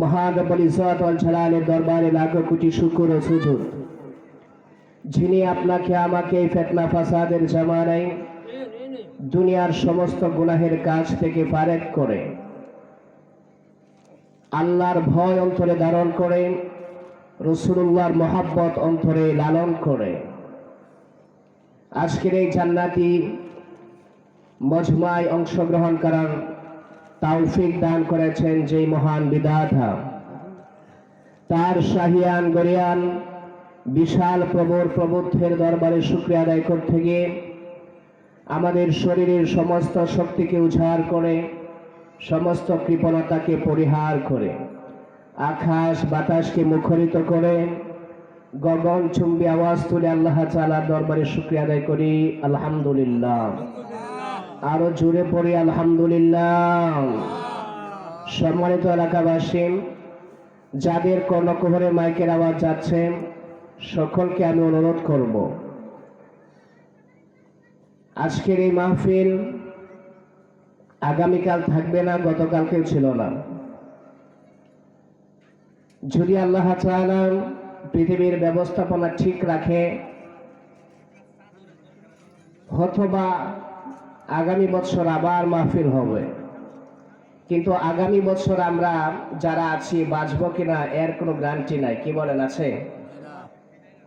মহান রব্বুল ইজ্জত ওয়াল জালালের দরবারে লাখো কোটি শুকর ও সুজুদ, যিনি আপনাকে আমাকে ফিতনা ফাসাদের জামানায় দুনিয়ার সমস্ত গুনাহের কাজ থেকে পারেক করে আল্লাহর ভয় অন্তরে ধারণ করে রাসূলুল্লাহর মহব্বত অন্তরে লালন করে আজকের এই জান্নাতি মজমায় অংশগ্রহণ করার তৌফিক দান করেছেন যে মহান বিধাতা, তার শাহিয়ান গরিয়ান বিশাল প্রবর প্রবুদ্ধের দরবারে শুকরিয়া আদায় করতে গিয়ে আমাদের শরীরের সমস্ত শক্তিকে উজাড় করে সমস্ত কৃপণতাকে পরিহার করে আকাশ বাতাসকে মুখরিত করে গগন চুম্বী আওয়াজ তুলে আল্লাহ তাআলার দরবারে শুকরিয়া আদায় করি আলহামদুলিল্লাহ। আরো জোরে পড়ি আলহামদুলিল্লাহ। সম্মানিত এলাকাবাসী, যাদের কর্ণকুহরে মাইকের আওয়াজ যাচ্ছে সকলকে আমি অনুরোধ করব, আজকের এই মাহফিল আগামীকাল থাকবে না, গতকালকেও ছিল না। যদি আল্লাহ তাআলা পৃথিবীর ব্যবস্থাপনা ঠিক রাখে, অথবা আগামী বছর আবার মাহফিল হবে। কিন্তু আগামী বছর আমরা যারা আছি বাঁচবো কিনা এর কোনো গ্যারান্টি নাই। কি বলেন, আছে?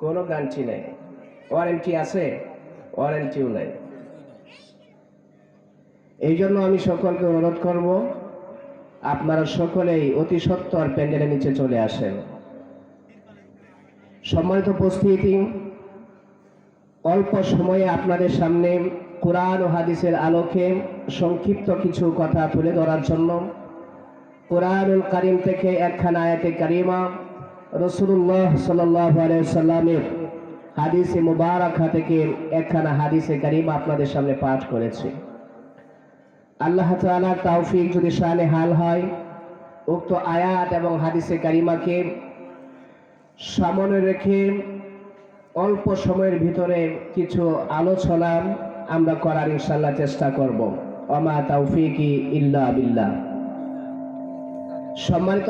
কোনো গ্যারান্টি নেই। ওয়ারেন্টি আছে? ওয়ারেন্টিও নেই। এই জন্য আমি সকলকে অনুরোধ করব, আপনারা সকলেই অতি সত্বর প্যান্ডেলের নিচে চলে আসেন। সম্মানিত উপস্থিতি, অল্প সময়ে আপনাদের সামনে কুরআন ও হাদিসের আলোকে সংক্ষিপ্ত কিছু কথা তুলে ধরার জন্য কুরআনুল কারীম থেকে একখানা আয়াতে কারিমা, রাসূলুল্লাহ সাল্লাল্লাহু আলাইহি সাল্লামের হাদিসে মুবারাকা থেকে একখানা হাদিসে কারিমা আপনাদের সামনে পাঠ করেছি। আল্লাহ তাআলার তৌফিক যদি শানে হাল হয়, উক্ত আয়াত এবং হাদিসে কারিমাকে সামনে রেখে অল্প সময়ের ভিতরে কিছু আলোচনা আমরা করার ইনশাআল্লাহ চেষ্টা করব। ওয়া মা তাওফীকি ইল্লা বিল্লাহ। সম্মানিত